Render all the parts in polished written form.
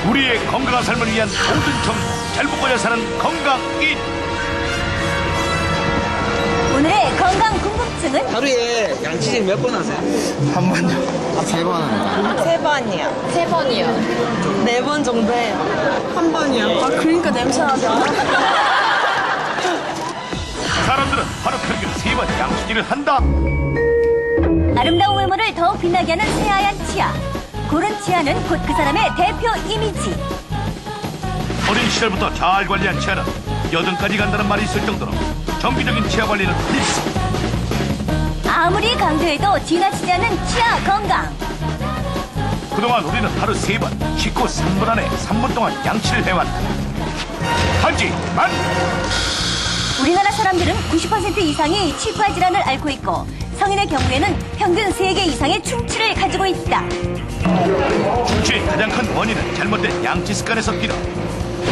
우리의 건강한 삶을 위한 모든 정보 잘 먹어야 사는 건강인. 오늘의 건강 궁금증은 하루에 양치질 몇 번 하세요? 한 번요. 세 번 합니다. 세 번이요. 세 번이요. 네 번 정도 해요. 한 번이요. 아, 그러니까 냄새나죠. 사람들은 하루 평균 3번 양치질을 한다. 아름다운 외모를 더욱 빛나게 하는 새하얀 치아. 고른 치아는 곧 그 사람의 대표 이미지. 어린 시절부터 잘 관리한 치아는 여든까지 간다는 말이 있을 정도로 정기적인 치아 관리는 필수. 아무리 강조해도 지나치지 않는 치아 건강. 그동안 우리는 하루 3번, 식후 3분 안에 3분 동안 양치를 해왔다. 하지만 우리나라 사람들은 90% 이상이 치과 질환을 앓고 있고 성인의 경우에는 평균 3개 이상의 충치를 가지고 있다. 충치의 가장 큰 원인은 잘못된 양치 습관에서 비롯.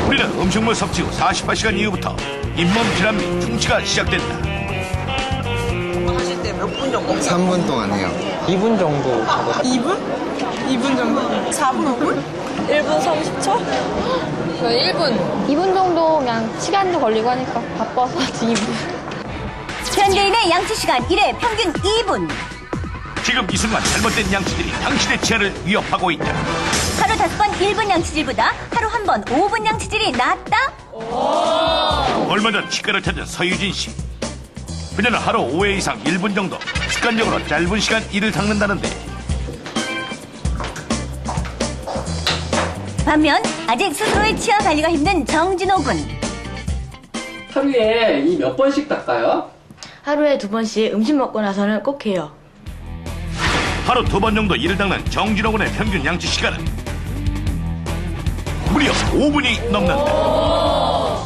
우리는 음식물 섭취 후 48시간 이후부터 잇몸 질환 및 충치가 시작된다. 하실 때 몇 분 정도? 3분 동안 해요. 2분 정도. 2분? 2분 정도? 4분, 5분? 1분 30초? 저 1분. 2분 정도 그냥 시간도 걸리고 하니까 바빠서 2분. 현대인의 양치 시간 1회 평균 2분. 지금 이 순간 잘못된 양치질이 당신의 치아를 위협하고 있다. 하루 5번 1분 양치질보다 하루 1번 5분 양치질이 낫다? 얼마 전 치과를 찾은 서유진 씨. 그녀는 하루 5회 이상 1분 정도 습관적으로 짧은 시간 이를 닦는다는데, 반면 아직 스스로의 치아 관리가 힘든 정진호 군. 하루에 이 몇 번씩 닦아요? 하루에 2번씩 음식 먹고 나서는 꼭 해요. 하루 2번 정도 이를 닦는 정진호 군의 평균 양치 시간은 무려 5분이 넘는다.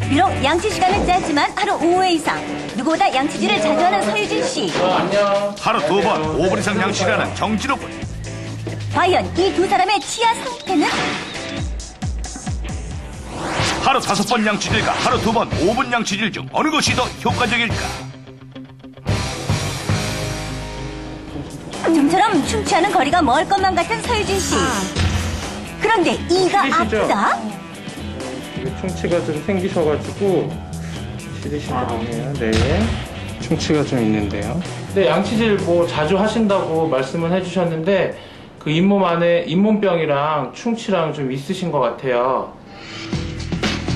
비록 양치 시간은 짧지만 하루 5회 이상 누구보다 양치질을 자주 하는 서유진 씨. 안녕. 하루 2번 5분 이상 양치를 하는 정진호 군. 과연 이 두 사람의 치아 상태는? 하루 5번 양치질과 하루 2번 5분 양치질 중 어느 것이 더 효과적일까? 좀처럼 충치하는 거리가 멀 것만 같은 서유진 씨. 그런데 이가 싫으시죠? 아프다? 이게 충치가 좀 생기셔가지고 싫으신 것 같네요. 네. 충치가 좀 있는데요. 네, 양치질 뭐 자주 하신다고 말씀을 해주셨는데 그 잇몸 안에 잇몸병이랑 충치랑 좀 있으신 것 같아요.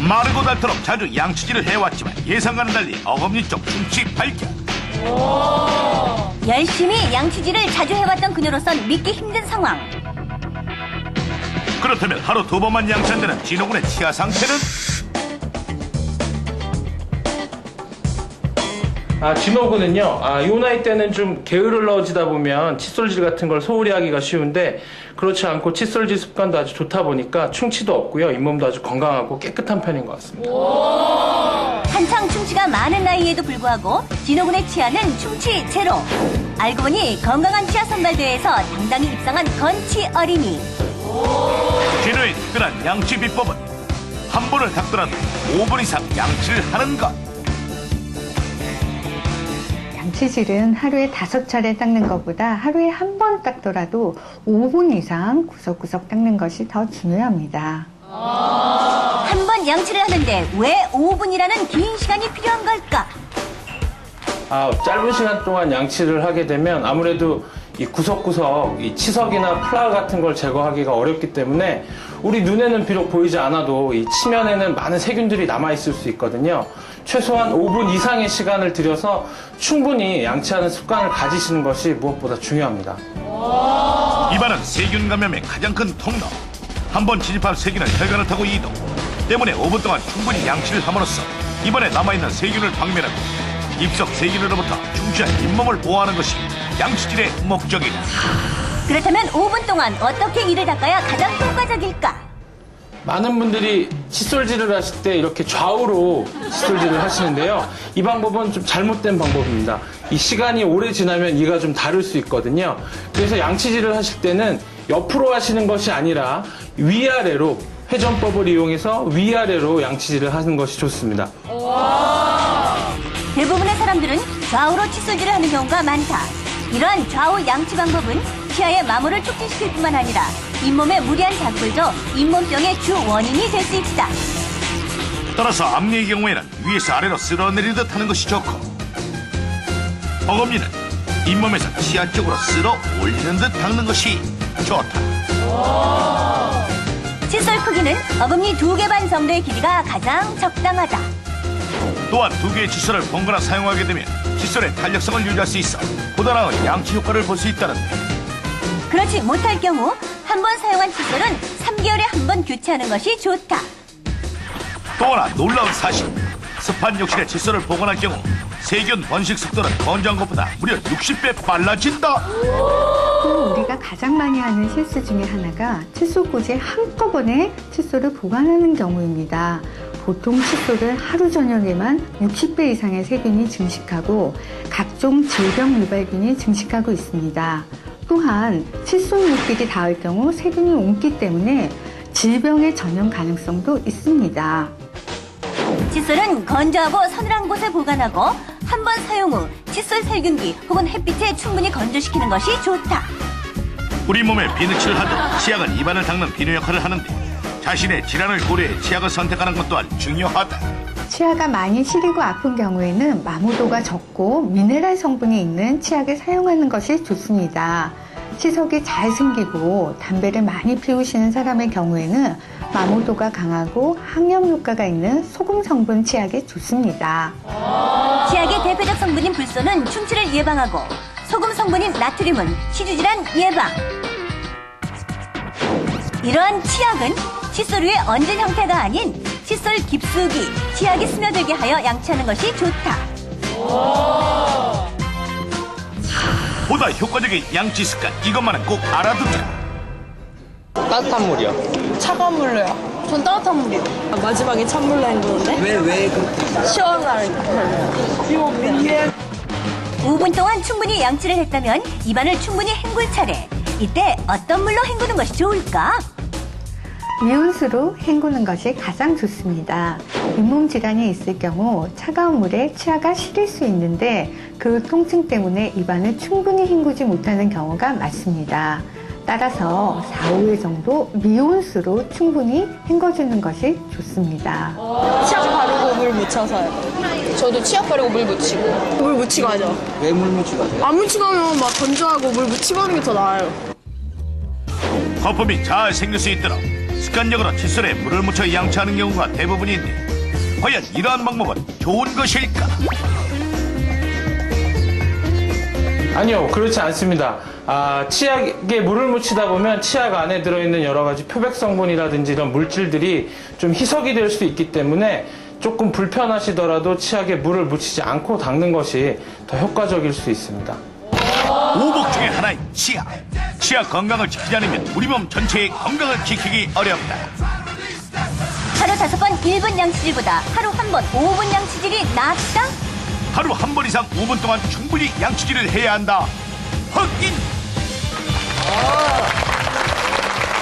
마르고 닳도록 자주 양치질을 해왔지만 예상과는 달리 어금니 쪽 충치 발견. 열심히 양치질을 자주 해왔던 그녀로선 믿기 힘든 상황. 그렇다면 하루 2번만 양치한다는 진호 군의 치아 상태는? 진호군은요, 요 나이 때는 좀 게으르러지다 보면 칫솔질 같은 걸 소홀히 하기가 쉬운데 그렇지 않고 칫솔질 습관도 아주 좋다 보니까 충치도 없고요, 잇몸도 아주 건강하고 깨끗한 편인 것 같습니다. 한창 충치가 많은 나이에도 불구하고 진호군의 치아는 충치 제로. 알고 보니 건강한 치아 선발대회에서 당당히 입상한 건치 어린이. 진호의 특별한 양치 비법은 한 번을 닦더라도 5분 이상 양치를 하는 것. 양치질은 하루에 5차례 닦는 것보다 하루에 한 번 닦더라도 5분 이상 구석구석 닦는 것이 더 중요합니다. 한 번 양치를 하는데 왜 5분이라는 긴 시간이 필요한 걸까? 짧은 시간 동안 양치를 하게 되면 아무래도 이 구석구석 이 치석이나 플라그 같은 걸 제거하기가 어렵기 때문에 우리 눈에는 비록 보이지 않아도 이 치면에는 많은 세균들이 남아있을 수 있거든요. 최소한 5분 이상의 시간을 들여서 충분히 양치하는 습관을 가지시는 것이 무엇보다 중요합니다. 입안은 세균 감염의 가장 큰 통로. 한 번 진입한 세균은 혈관을 타고 이동. 때문에 5분 동안 충분히 양치를 함으로써 입안에 남아있는 세균을 박멸하고 입속 세균으로부터 충치한 잇몸을 보호하는 것이 양치질의 목적이다. 그렇다면 5분 동안 어떻게 이를 닦아야 가장 효과적일까? 많은 분들이 칫솔질을 하실 때 이렇게 좌우로 칫솔질을 하시는데요. 이 방법은 좀 잘못된 방법입니다. 이 시간이 오래 지나면 이가 좀 다를 수 있거든요. 그래서 양치질을 하실 때는 옆으로 하시는 것이 아니라 위아래로 회전법을 이용해서 위아래로 양치질을 하는 것이 좋습니다. 대부분의 사람들은 좌우로 칫솔질을 하는 경우가 많다. 이러한 좌우 양치 방법은 치아의 마모를 촉진시킬 뿐만 아니라 잇몸의 무리한 작골도 잇몸병의 주 원인이 될 수 있다. 따라서 앞니의 경우에는 위에서 아래로 쓸어내리듯 하는 것이 좋고, 어금니는 잇몸에서 치아 쪽으로 쓸어 올리는 듯 닦는 것이 좋다. 칫솔 크기는 어금니 2개 반 정도의 길이가 가장 적당하다. 또한 2개의 칫솔을 번갈아 사용하게 되면 칫솔의 탄력성을 유지할 수 있어 보다 나은 양치 효과를 볼 수 있다는데, 그렇지 못할 경우 한 번 사용한 칫솔은 3개월에 한 번 교체하는 것이 좋다. 또 하나 놀라운 사실, 습한 욕실에 칫솔을 보관할 경우 세균 번식 속도는 건조한 것보다 무려 60배 빨라진다. 또 우리가 가장 많이 하는 실수 중에 하나가 칫솔꽂이에 한꺼번에 칫솔을 보관하는 경우입니다. 보통 칫솔은 하루 저녁에만 60배 이상의 세균이 증식하고 각종 질병 유발균이 증식하고 있습니다. 또한 칫솔 물길이 닿을 경우 세균이 옮기 때문에 질병의 전염 가능성도 있습니다. 칫솔은 건조하고 서늘한 곳에 보관하고 한 번 사용 후 칫솔 살균기 혹은 햇빛에 충분히 건조시키는 것이 좋다. 우리 몸에 비누칠을 하듯 치약은 입안을 닦는 비누 역할을 하는데, 자신의 질환을 고려해 치약을 선택하는 것 또한 중요하다. 치아가 많이 시리고 아픈 경우에는 마모도가 적고 미네랄 성분이 있는 치약을 사용하는 것이 좋습니다. 치석이 잘 생기고 담배를 많이 피우시는 사람의 경우에는 마모도가 강하고 항염 효과가 있는 소금 성분 치약이 좋습니다. 치약의 대표적 성분인 불소는 충치를 예방하고 소금 성분인 나트륨은 치주질환 예방. 이러한 치약은 칫솔 위에 얹은 형태가 아닌 칫솔 깊숙이 치약이 스며들게 하여 양치하는 것이 좋다. 보다 효과적인 양치 습관, 이것만은 꼭 알아두자. 따뜻한 물이요. 차가운 물로요. 전 따뜻한 물이요. 마지막에 찬물로 헹구는데 왜 그렇게? 시원하니까. 5분 동안 충분히 양치를 했다면 입안을 충분히 헹굴 차례. 이때 어떤 물로 헹구는 것이 좋을까? 미온수로 헹구는 것이 가장 좋습니다. 잇몸 질환이 있을 경우 차가운 물에 치아가 시릴 수 있는데 그 통증 때문에 입안을 충분히 헹구지 못하는 경우가 많습니다. 따라서 4, 5회 정도 미온수로 충분히 헹궈주는 것이 좋습니다. 치약 바르고 물 묻혀서요. 저도 치약 바르고 물 묻히고. 물 묻히고 하죠. 왜 물 묻히고 하세요? 안 묻히고 하면 막 건조하고 물 묻히고 하는 게 더 나아요. 거품이 잘 생길 수 있도록 습관적으로 칫솔에 물을 묻혀 양치하는 경우가 대부분인데, 과연 이러한 방법은 좋은 것일까? 아니요, 그렇지 않습니다. 치약에 물을 묻히다 보면 치약 안에 들어있는 여러 가지 표백 성분이라든지 이런 물질들이 좀 희석이 될 수 있기 때문에 조금 불편하시더라도 치약에 물을 묻히지 않고 닦는 것이 더 효과적일 수 있습니다. 오복 중에 하나인 치아. 치아 건강을 지키지 않으면 우리 몸 전체의 건강을 지키기 어렵다. 하루 5번 1분 양치질보다 하루 한 번 5분 양치질이 낫다? 하루 한 번 이상 5분 동안 충분히 양치질을 해야 한다. 확인!